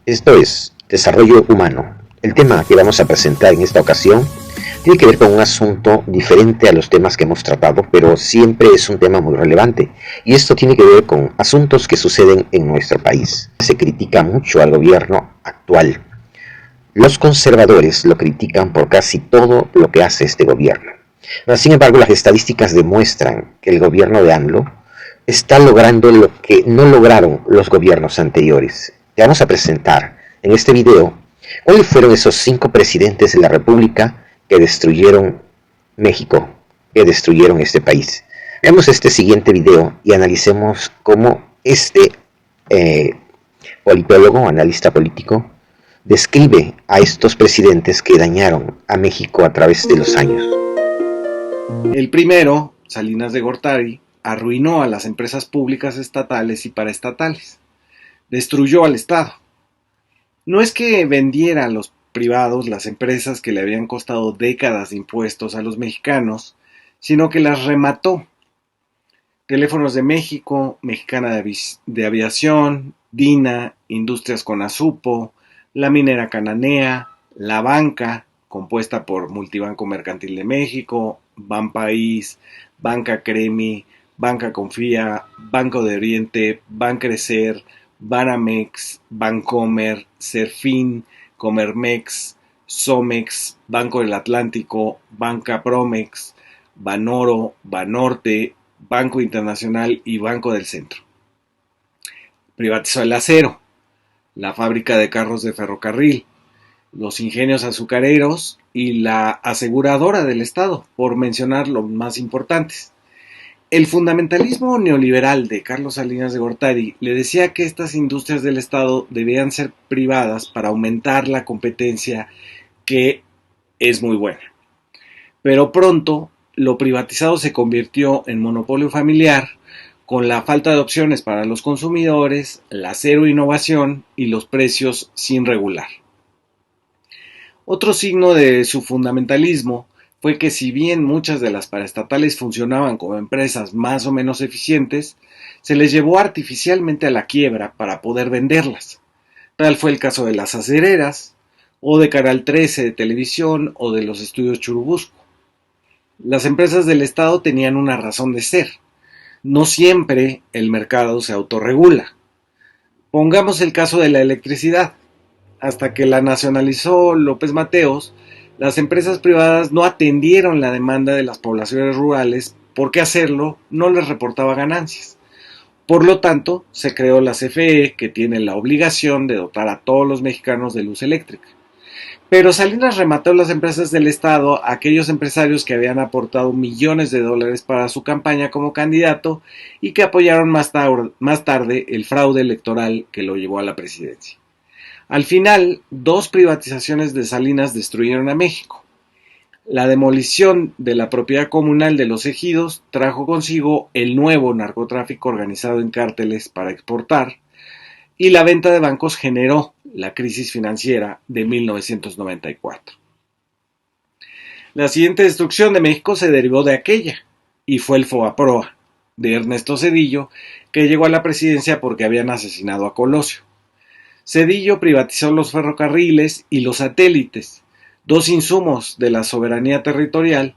Esto es Desarrollo Humano. El tema que vamos a presentar en esta ocasión tiene que ver con un asunto diferente a los temas que hemos tratado, pero siempre es un tema muy relevante. Y esto tiene que ver con asuntos que suceden en nuestro país. Se critica mucho al gobierno actual. Los conservadores lo critican por casi todo lo que hace este gobierno. Sin embargo, las estadísticas demuestran que el gobierno de AMLO está logrando lo que no lograron los gobiernos anteriores. Te vamos a presentar en este video cuáles fueron esos 5 presidentes de la República que destruyeron México, que destruyeron este país. Veamos este siguiente video y analicemos cómo este politólogo, analista político, describe a estos presidentes que dañaron a México a través de los años. El primero, Salinas de Gortari, arruinó a las empresas públicas estatales y paraestatales. Destruyó al Estado. No es que vendiera a los privados las empresas que le habían costado décadas de impuestos a los mexicanos, sino que las remató. Teléfonos de México, Mexicana de Aviación, DINA, Industrias Conasupo, la minera Cananea, la banca, compuesta por Multibanco Mercantil de México, Banpaís, Banca Cremi, Banca Confía, Banco de Oriente, Bancrecer, Banamex, Bancomer, Serfín, Comermex, Somex, Banco del Atlántico, Banca Promex, Banoro, Banorte, Banco Internacional y Banco del Centro. Privatizó el acero, la fábrica de carros de ferrocarril, los ingenios azucareros y la aseguradora del Estado, por mencionar los más importantes. El fundamentalismo neoliberal de Carlos Salinas de Gortari le decía que estas industrias del Estado debían ser privadas para aumentar la competencia, que es muy buena. Pero pronto lo privatizado se convirtió en monopolio familiar, con la falta de opciones para los consumidores, la cero innovación y los precios sin regular. Otro signo de su fundamentalismo fue que, si bien muchas de las paraestatales funcionaban como empresas más o menos eficientes, se les llevó artificialmente a la quiebra para poder venderlas. Tal fue el caso de las acereras, o de Canal 13 de televisión, o de los estudios Churubusco. Las empresas del Estado tenían una razón de ser. No siempre el mercado se autorregula. Pongamos el caso de la electricidad. Hasta que la nacionalizó López Mateos, las empresas privadas no atendieron la demanda de las poblaciones rurales porque hacerlo no les reportaba ganancias. Por lo tanto, se creó la CFE, que tiene la obligación de dotar a todos los mexicanos de luz eléctrica. Pero Salinas remató las empresas del Estado a aquellos empresarios que habían aportado millones de dólares para su campaña como candidato y que apoyaron más tarde el fraude electoral que lo llevó a la presidencia. Al final, 2 privatizaciones de Salinas destruyeron a México. La demolición de la propiedad comunal de los ejidos trajo consigo el nuevo narcotráfico organizado en cárteles para exportar, y la venta de bancos generó la crisis financiera de 1994. La siguiente destrucción de México se derivó de aquella, y fue el FOBAPROA de Ernesto Zedillo, que llegó a la presidencia porque habían asesinado a Colosio. Zedillo privatizó los ferrocarriles y los satélites, 2 insumos de la soberanía territorial,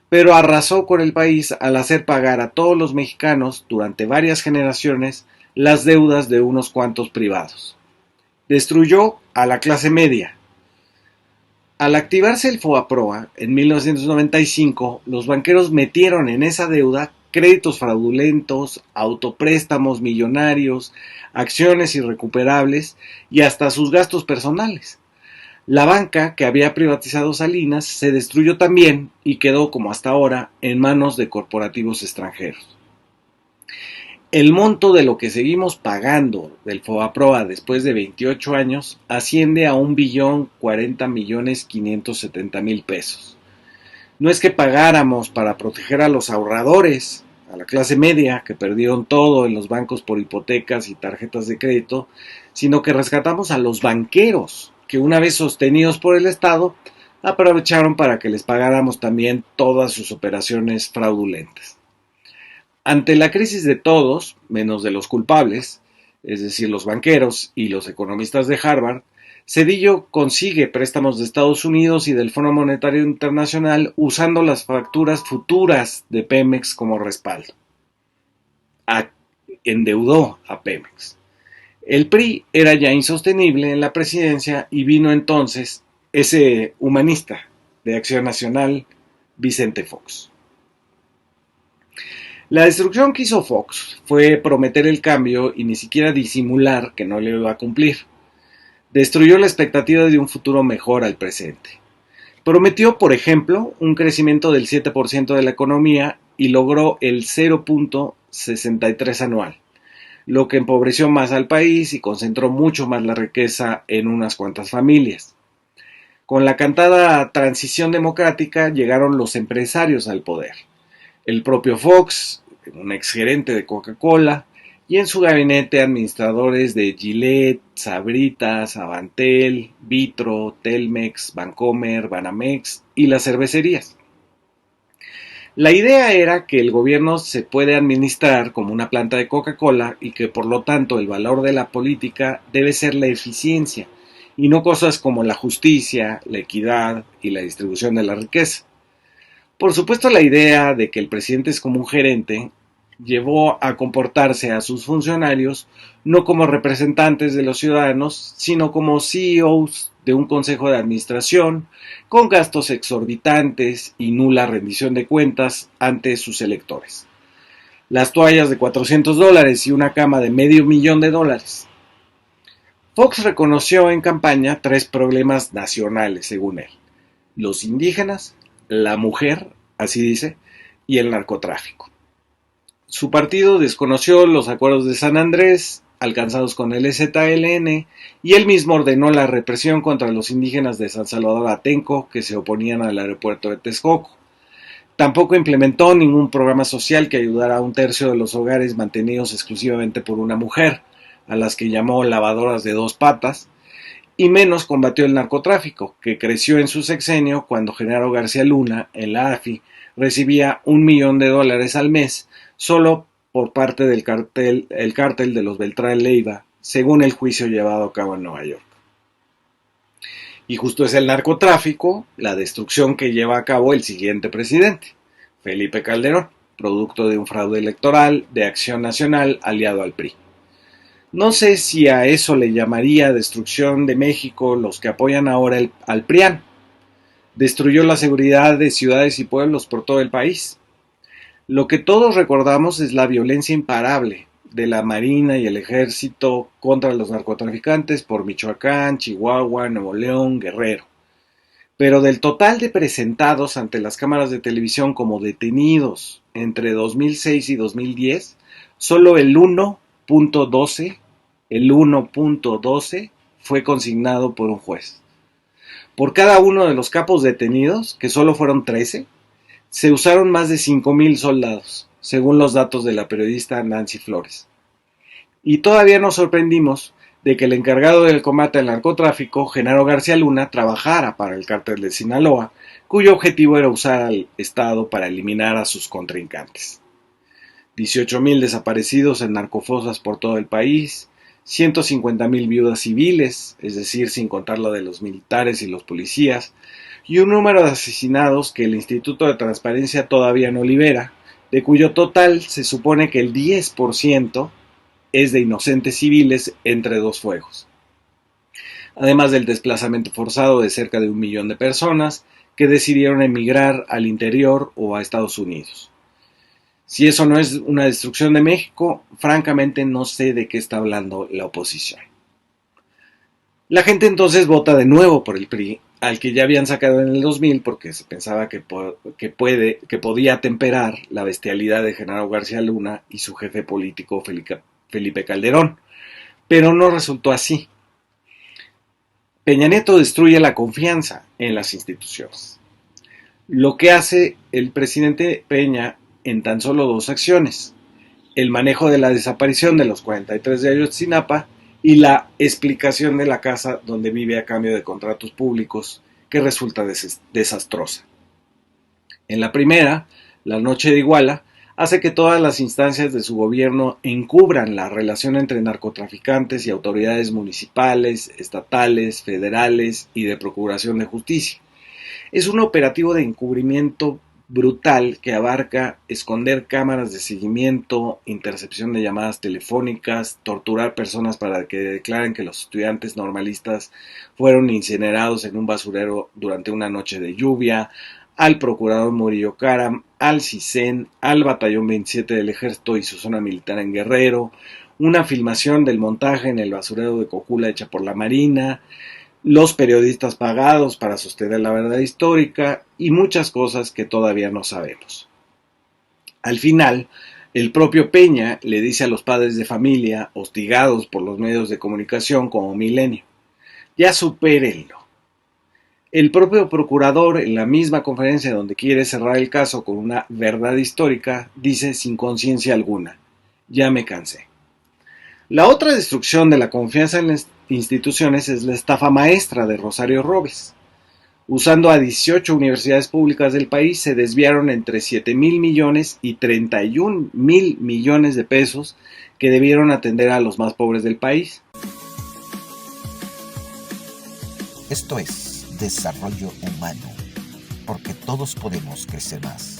pero arrasó con el país al hacer pagar a todos los mexicanos durante varias generaciones las deudas de unos cuantos privados. Destruyó a la clase media. Al activarse el FOBAPROA en 1995, los banqueros metieron en esa deuda créditos fraudulentos, autopréstamos millonarios, acciones irrecuperables y hasta sus gastos personales. La banca que había privatizado Salinas se destruyó también y quedó, como hasta ahora, en manos de corporativos extranjeros. El monto de lo que seguimos pagando del FOBAPROA después de 28 años asciende a 1.040.570.000 pesos. No es que pagáramos para proteger a los ahorradores, a la clase media, que perdieron todo en los bancos por hipotecas y tarjetas de crédito, sino que rescatamos a los banqueros, que una vez sostenidos por el Estado, aprovecharon para que les pagáramos también todas sus operaciones fraudulentas. Ante la crisis de todos, menos de los culpables, es decir, los banqueros y los economistas de Harvard, Cedillo consigue préstamos de Estados Unidos y del Fondo Monetario Internacional usando las facturas futuras de Pemex como respaldo. Endeudó a Pemex. El PRI era ya insostenible en la presidencia y vino entonces ese humanista de Acción Nacional, Vicente Fox. La destrucción que hizo Fox fue prometer el cambio y ni siquiera disimular que no lo iba a cumplir. Destruyó la expectativa de un futuro mejor al presente. Prometió, por ejemplo, un crecimiento del 7% de la economía y logró el 0.63 anual, lo que empobreció más al país y concentró mucho más la riqueza en unas cuantas familias. Con la cantada transición democrática llegaron los empresarios al poder. El propio Fox, un exgerente de Coca-Cola, y en su gabinete administradores de Gillette, Sabritas, Avantel, Vitro, Telmex, Bancomer, Banamex y las cervecerías. La idea era que el gobierno se puede administrar como una planta de Coca-Cola y que por lo tanto el valor de la política debe ser la eficiencia y no cosas como la justicia, la equidad y la distribución de la riqueza. Por supuesto, la idea de que el presidente es como un gerente llevó a comportarse a sus funcionarios no como representantes de los ciudadanos, sino como CEOs de un consejo de administración con gastos exorbitantes y nula rendición de cuentas ante sus electores. Las toallas de $400 y una cama de $500,000. Fox reconoció en campaña 3 problemas nacionales, según él: los indígenas, la mujer, así dice, y el narcotráfico. Su partido desconoció los acuerdos de San Andrés alcanzados con el EZLN y él mismo ordenó la represión contra los indígenas de San Salvador Atenco que se oponían al aeropuerto de Texcoco. Tampoco implementó ningún programa social que ayudara a 1/3 de los hogares mantenidos exclusivamente por una mujer, a las que llamó lavadoras de 2 patas, y menos combatió el narcotráfico, que creció en su sexenio cuando Genaro García Luna, en la AFI, recibía $1,000,000 al mes solo por parte del cártel de los Beltrán Leiva, según el juicio llevado a cabo en Nueva York. Y justo es el narcotráfico la destrucción que lleva a cabo el siguiente presidente, Felipe Calderón, producto de un fraude electoral de Acción Nacional aliado al PRI. No sé si a eso le llamaría destrucción de México los que apoyan ahora al PRIAN. Destruyó la seguridad de ciudades y pueblos por todo el país. Lo que todos recordamos es la violencia imparable de la Marina y el Ejército contra los narcotraficantes por Michoacán, Chihuahua, Nuevo León, Guerrero. Pero del total de presentados ante las cámaras de televisión como detenidos entre 2006 y 2010, solo el 1.12 fue consignado por un juez. Por cada uno de los capos detenidos, que solo fueron 13, se usaron más de 5,000 soldados, según los datos de la periodista Nancy Flores. Y todavía nos sorprendimos de que el encargado del combate al narcotráfico, Genaro García Luna, trabajara para el cártel de Sinaloa, cuyo objetivo era usar al Estado para eliminar a sus contrincantes. 18,000 desaparecidos en narcofosas por todo el país, 150,000 viudas civiles, es decir, sin contar la de los militares y los policías, y un número de asesinados que el Instituto de Transparencia todavía no libera, de cuyo total se supone que el 10% es de inocentes civiles entre 2 fuegos. Además del desplazamiento forzado de cerca de 1 millón de personas que decidieron emigrar al interior o a Estados Unidos. Si eso no es una destrucción de México, francamente no sé de qué está hablando la oposición. La gente entonces vota de nuevo por el PRI, al que ya habían sacado en el 2000 porque se pensaba que podía temperar la bestialidad de Genaro García Luna y su jefe político Felipe Calderón, pero no resultó así. Peña Nieto destruye la confianza en las instituciones. Lo que hace el presidente Peña en tan solo 2 acciones: el manejo de la desaparición de los 43 de Ayotzinapa y la explicación de la casa donde vive a cambio de contratos públicos, que resulta desastrosa. En la primera, la noche de Iguala, hace que todas las instancias de su gobierno encubran la relación entre narcotraficantes y autoridades municipales, estatales, federales y de procuración de justicia. Es un operativo de encubrimiento brutal que abarca esconder cámaras de seguimiento, intercepción de llamadas telefónicas, torturar personas para que declaren que los estudiantes normalistas fueron incinerados en un basurero durante una noche de lluvia, al procurador Murillo Karam, al CISEN, al Batallón 27 del Ejército y su zona militar en Guerrero, una filmación del montaje en el basurero de Cocula hecha por la Marina, los periodistas pagados para sostener la verdad histórica y muchas cosas que todavía no sabemos. Al final, el propio Peña le dice a los padres de familia, hostigados por los medios de comunicación como Milenio, ya supérenlo. El propio procurador, en la misma conferencia donde quiere cerrar el caso con una verdad histórica, dice sin conciencia alguna, ya me cansé. La otra destrucción de la confianza en las instituciones es la estafa maestra de Rosario Robles. Usando a 18 universidades públicas del país, se desviaron entre 7,000 millones y 31,000 millones de pesos que debieron atender a los más pobres del país. Esto es Desarrollo Humano, porque todos podemos crecer más.